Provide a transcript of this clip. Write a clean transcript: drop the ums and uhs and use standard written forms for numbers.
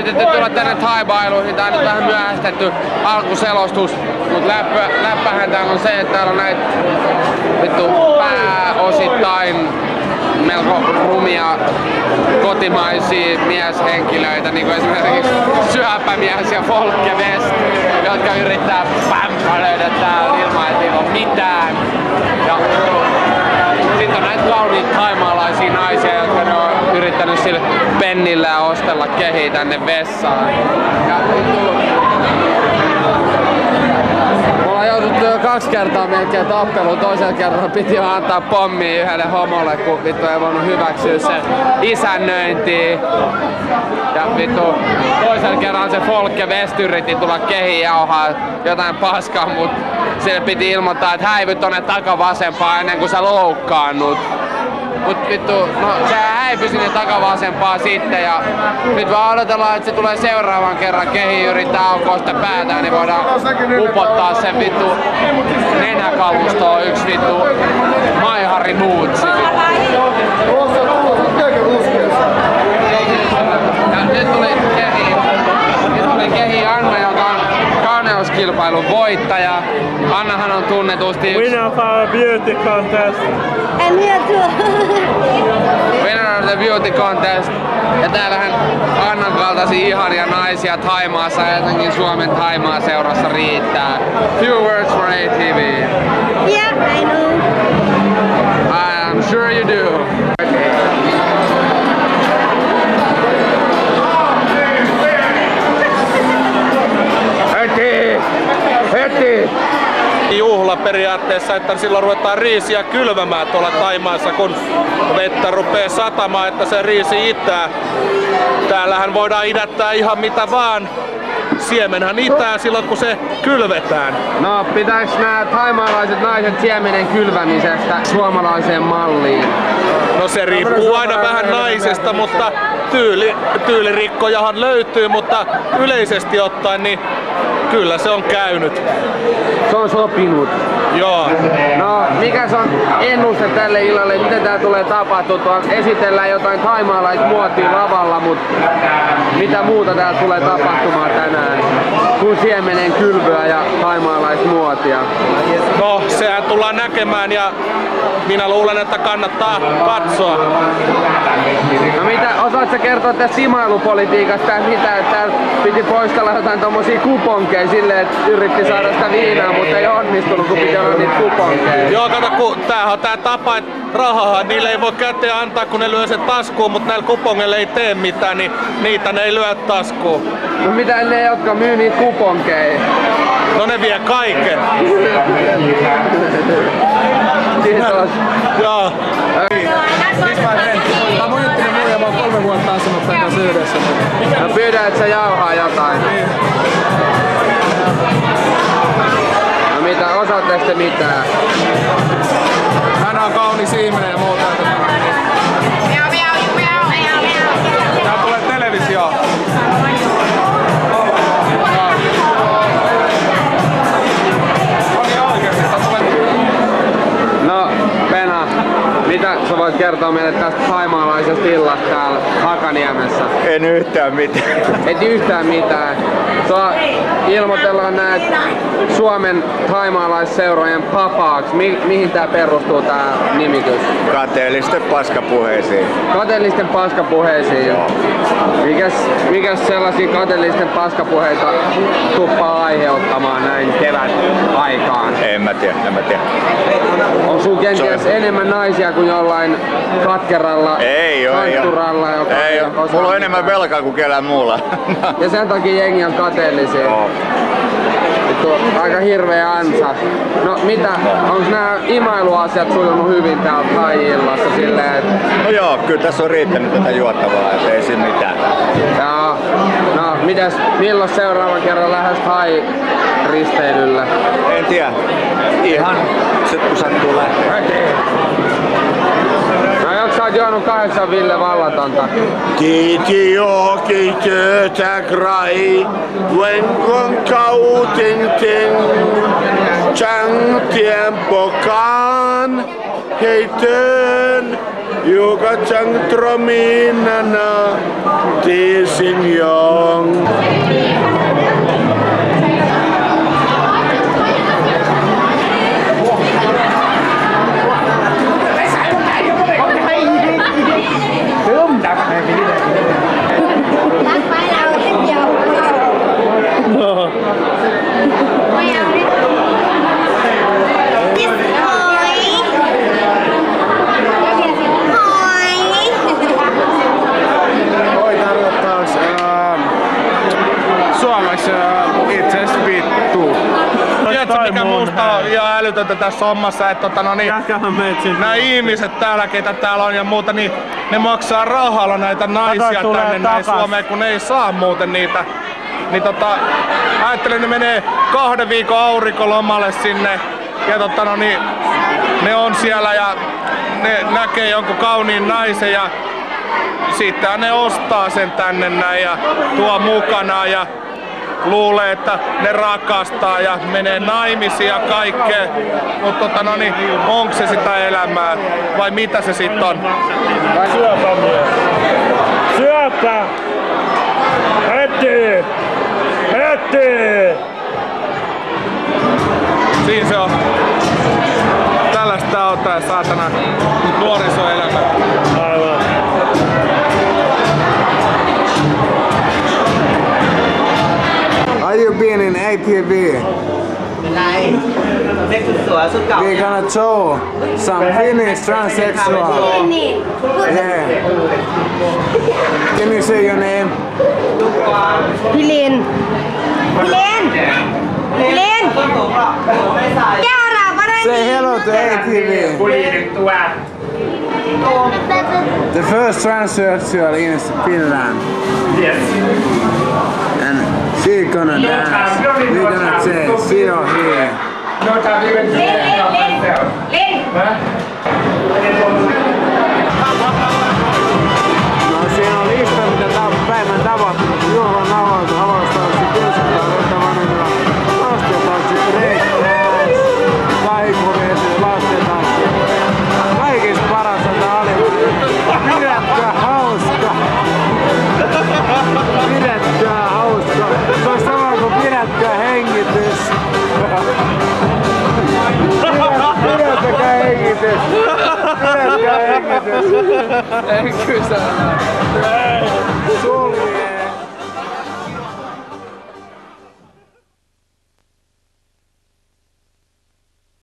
yritetty tulla tänne thaibailuihin, tää on nyt vähän myöhästetty alkuselostus, mut läppähän täällä on se, että täällä on näitä vittu pääosittain melko rumia kotimaisia mieshenkilöitä, niin kuin esimerkiksi Syöpämies ja Folke West, jotka yrittää pämpälöidä täällä ilman, että niillä on mitään. Ja sitten on näitä kauniita thaimaalaisia naisia, jotka ne on yrittänyt sillä pennillä ostella kehiä tänne vessaan. Ja mulla on jouduttu jo 2 kertaa melkein tappeluun. Toisella kerralla piti jo antaa pommia yhdelle homolle, kun vittu ei voinut hyväksyä se isännöintiä. Ja vittu toisella kerralla se Folke West yritti tulla kehiin jauhaa jotain paskaa, mut sille piti ilmoittaa, että häivy tonne takavasempaan ennen kuin sä loukkaannut. Mut vittu, no se häipy sinne takavasempaan sitten ja nyt vaan odotellaan, että se tulee seuraavan kerran kehiin yrittää aukoa sitä päätään, niin voidaan upottaa sen vittu nenäkalustoon yksi vittu Maihari Muutsi. Ja nyt tuli kehi Anna, joka on kauneuskilpailun voittaja. Annahan on tunnetusti winner of our beauty contest. And here too. Winner of the beauty contest. Ja täällähän Annan kaltaisia ihania naisia Thaimaassa ja etenkin Suomen Thaimaa seurassa riittää. Few words for ATV. Yeah, I know. I'm sure you do. Heti! Juhla periaatteessa, että silloin ruvetaan riisiä kylvämään tuolla Thaimaassa, kun vettä rupeaa satamaan, että se riisi itää. Täällähän voidaan idättää ihan mitä vaan. Siemenhän itää silloin, kun se kylvetään. No, pitääks nää thaimaalaiset naiset siemenen kylvämisestä suomalaiseen malliin? No se riippuu aina vähän naisesta, mutta tyylirikkojahan löytyy, mutta yleisesti ottaen niin kyllä se on käynyt. Se on sopinut. Joo. No, mikä se on ennuste tälle illalle? Miten tää tulee tapahtua? Esitellään jotain thaimaalaismuotia lavalla, mutta mitä muuta täällä tulee tapahtumaan tänään? Kun siemenen kylvyä ja thaimaalaismuotia. No, sehän tullaan näkemään ja minä luulen, että kannattaa katsoa. No mitä, osaatko kertoa tästä imailupolitiikasta, mitä täällä piti poistella jotain tommosia kuponkeja silleen, että yritti saada sitä viinaa, mutta ei onnistunut, kun piti olla niitä kuponkeja. Joo, kato, kun tämähän on tää tapa, että rahaa niille ei voi käteen antaa, kun ne lyö sen taskuun, mutta näillä kupongeilla ei tee mitään, niin niitä ne ei lyö taskuun. No mitä ne, jotka myy niitä kuponkeja? No ne vie kaiken. Kiitos. Joo. Tää on mun juttinen muu ja mä oon 3 vuotta asunut tän kanssa yhdessä. No pyydä, että sä jauhaa jotain. No mitä, osaatteko te mitään? Hän on kaunis ihminen ja muuta. Tää tulee televisioon. No, Pena, mitä sä voit kertoa meille tästä thaimaalaisesta illasta täällä Hakaniemessä? En yhtään mitään. Et yhtään mitään. Sua ilmoitellaan näitä Suomen thaimaalaisseurojen papaaksi. Mihin tää perustuu tää nimitys? Kateellisten paskapuheisiin. Kateellisten paskapuheisiin. Mikäs sellaisia kateellisten paskapuheita tuppaa aiheuttamaan näin kevät aikaan? En mä tiedä. On sun kenties enemmän naisia kuin jollain katkeralla, kantturalla, joka ei ole. Mulla on enemmän velkaa kuin kellään muulla. Ja sen takia jengi on kateellisia. Vittu, aika hirveä ansa. No mitä, onks nää imailuasiat sujunut hyvin täällä Thai-illassa silleen, että... No joo, kyllä tässä on riittänyt tätä juottavaa, et ei siinä mitään. Joo. No mitäs, milloin seuraavan kerran lähes Thai-risteilyllä? En tiedä. Ihan sit kun sattuu lähteä. No onks sä oot juonut 8 Ville Vallatonta? Titio kitötä grai, wen con kau ting ting, chang tiempo kan, hei tön, Joka chang trominana tisin yong. Tiedätkö mikä musta on ihan älytöntä tässä hommassa, että nämä ihmiset täällä, ketä täällä on ja muuta, niin ne maksaa rahalla näitä naisia tänne näin Suomeen, kun ne ei saa muuten niitä. Niin ajattelin, ne menee 2 viikon aurinkolomalle sinne ja ne on siellä ja ne näkee jonkun kauniin naisen ja sitten ne ostaa sen tänne näin ja tuo mukanaan ja luulee, että ne rakastaa ja menee naimisiin ja kaikkea, mutta onko se sitä elämää vai mitä se sitten on? Syöpä! Heti! Heti! Siinä se on. Tällaista on tää saatana nuorisoelämä. Aivan. Have you been in ATV? We're gonna show some Finnish transsexual. Yeah. Can you say your name? Pilin. Pilin. Pilin. Say hello to ATV. The first transsexual in Finland. Yes. And she's gonna dance. We're gonna say, see you here. No time even to myself. No siinä on lista, mitä päivän tapahtunut. Juhlan avaustausi, työskentä, röttävanilla, lastetanssi, breakdance, taikureisy, lastetanssi. Kaikista parasta tää oli. Pidätkää hauska. Pidätkää hauska. Se on sama kuin pidätkää hengitys. Pidätkää hengitys. Pidätkää hengitys. En kysä.